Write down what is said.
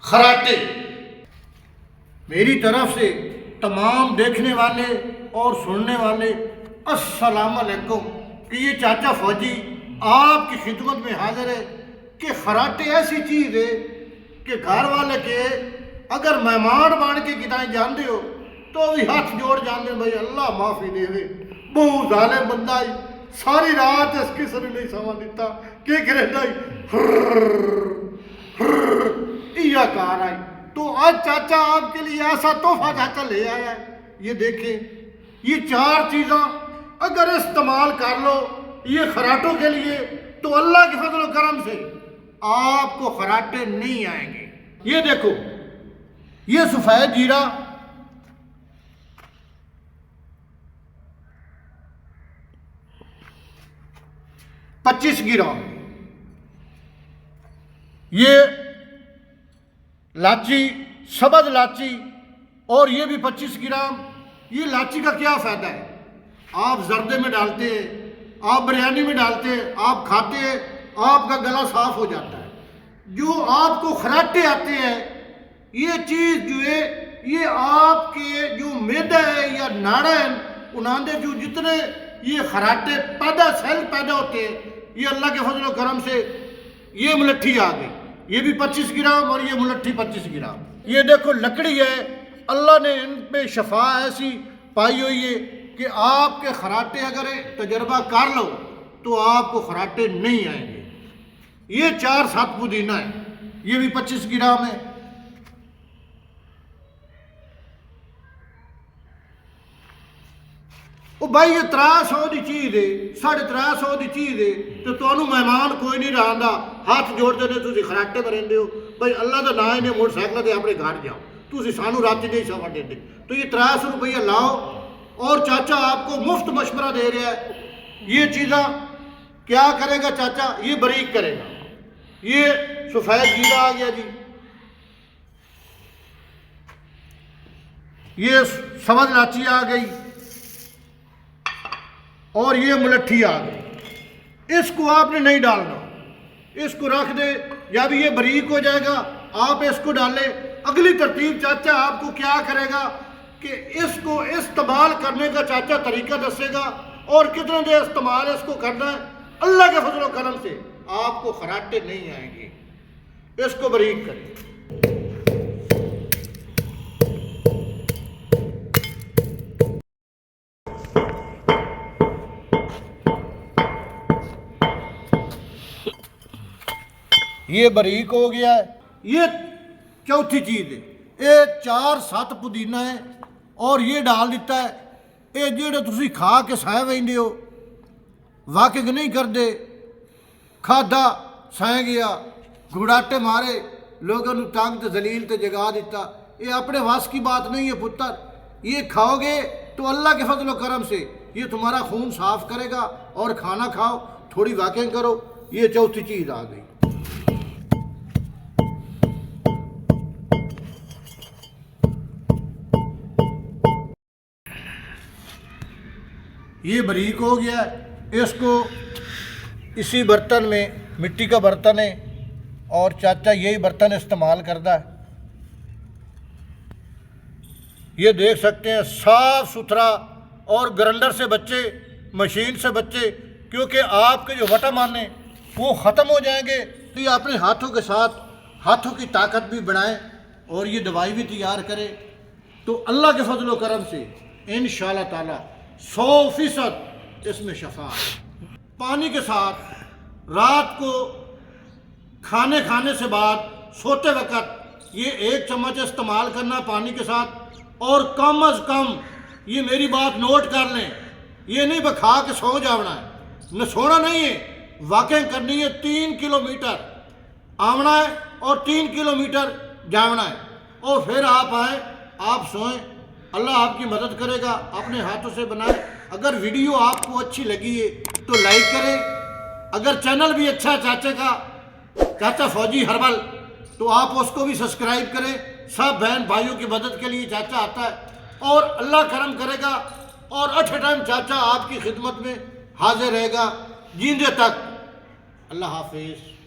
خراٹے میری طرف سے تمام دیکھنے والے اور سننے والے السلام علیکم کہ یہ چاچا فوجی آپ کی خدمت میں حاضر ہے کہ خراٹے ایسی چیز ہے کہ گھر والے کے اگر مہمان بن کے کتائیں جاندے ہو تو بھی ہاتھ جوڑ جاندے بھائی اللہ معافی دے دے بہت ظالم بندہ ہی ساری رات اس کی سر نہیں سوا دیتا کہ کرے یا کار آئی تو آج چاچا آپ کے لیے ایسا تحفہ چاچا لے آیا ہے. یہ دیکھیں یہ چار چیزاں اگر استعمال کر لو یہ خراٹوں کے لیے تو اللہ کے فضل و کرم سے آپ کو خراٹے نہیں آئیں گے. یہ دیکھو یہ سفید جیرا پچیس گرام، یہ لاچی سبز لاچی اور یہ بھی 25 گرام. یہ لاچی کا کیا فائدہ ہے؟ آپ زردے میں ڈالتے ہیں، آپ بریانی میں ڈالتے ہیں، آپ کھاتے ہیں، آپ کا گلا صاف ہو جاتا ہے. جو آپ کو خراٹے آتے ہیں یہ چیز جو ہے یہ آپ کے جو معدہ ہے یا ناڑا ہے انہاں دے جو جتنے یہ خراٹے سیل پیدا ہوتے ہیں یہ اللہ کے فضل و کرم سے یہ ملٹھی آ گئی. یہ بھی 25 گرام اور یہ ملٹھی 25 گرام. یہ دیکھو لکڑی ہے، اللہ نے ان پہ شفا ایسی پائی ہوئی ہے کہ آپ کے خراٹے اگر تجربہ کر لو تو آپ کو خراٹے نہیں آئیں گے. یہ 4-7 پودینہ ہے، یہ بھی 25 گرام ہے. وہ بھائی یہ 300 دی چیز ہے، 350 دی چیز ہے تو تمہیں مہمان کوئی نہیں رہا ہاتھ جوڑتے نے تھی خراٹے برندے ہو بھائی اللہ کا نام نے موٹر سائیکل سے اپنے گھر جاؤ تھی سانو رات نہیں سوا دے دے تو یہ 300 روپیہ لاؤ اور چاچا آپ کو مفت مشورہ دے رہا ہے. یہ چیزاں کیا کرے گا چاچا؟ یہ باریک کرے گا. یہ سفید جیرا آ گیا جی، یہ سبز لاچی آ گئی اور یہ ملٹھی آ گئی. اس کو آپ نے نہیں ڈالنا، اس کو رکھ دے جب یہ باریک ہو جائے گا آپ اس کو ڈالیں. اگلی ترتیب چاچا آپ کو کیا کرے گا کہ اس کو استعمال کرنے کا چاچا طریقہ دسے گا اور کتنے دیر استعمال اس کو کرنا ہے. اللہ کے فضل و کرم سے آپ کو خراٹے نہیں آئیں گے. اس کو باریک کریں. یہ باریک ہو گیا ہے. یہ چوتھی چیز ہے، یہ 4-7 پودینہ ہے اور یہ ڈال دیتا ہے. یہ جڑے تسی کھا کے سائے ویندے ہو واقع نہیں کرتے، کھادا سائیں گیا گھڑاٹے مارے لوگوں نے تنگ تے ذلیل تے جگا دیتا. یہ اپنے واس کی بات نہیں ہے پتر. یہ کھاؤ گے تو اللہ کے فضل و کرم سے یہ تمہارا خون صاف کرے گا اور کھانا کھاؤ تھوڑی واکنگ کرو. یہ چوتھی چیز آ گئی. یہ باریک ہو گیا ہے. اس کو اسی برتن میں، مٹی کا برتن ہے اور چاچا یہی برتن استعمال کرتا ہے. یہ دیکھ سکتے ہیں صاف ستھرا اور گرنڈر سے بچے، مشین سے بچے، کیونکہ آپ کے جو وٹامن ہیں وہ ختم ہو جائیں گے تو یہ اپنے ہاتھوں کے ساتھ ہاتھوں کی طاقت بھی بڑھائیں اور یہ دوائی بھی تیار کرے تو اللہ کے فضل و کرم سے انشاءاللہ تعالی 100% اس میں شفا ہے. پانی کے ساتھ رات کو کھانے سے بعد سوتے وقت یہ 1 چمچ استعمال کرنا پانی کے ساتھ. اور کم از کم یہ میری بات نوٹ کر لیں، یہ نہیں بکھا کے سو جانا ہے، نہ سونا نہیں ہے، واکنگ کرنی ہے. 3 کلومیٹر آونا ہے اور 3 کلومیٹر جانا ہے اور پھر آپ آئیں آپ سوئیں. اللہ آپ کی مدد کرے گا. اپنے ہاتھوں سے بنائیں. اگر ویڈیو آپ کو اچھی لگی ہے تو لائک کریں. اگر چینل بھی اچھا چاچے کا چاچا فوجی ہربل تو آپ اس کو بھی سبسکرائب کریں. سب بہن بھائیوں کی مدد کے لیے چاچا آتا ہے اور اللہ کرم کرے گا اور اٹھ ٹائم چاچا آپ کی خدمت میں حاضر رہے گا جیندے تک. اللہ حافظ.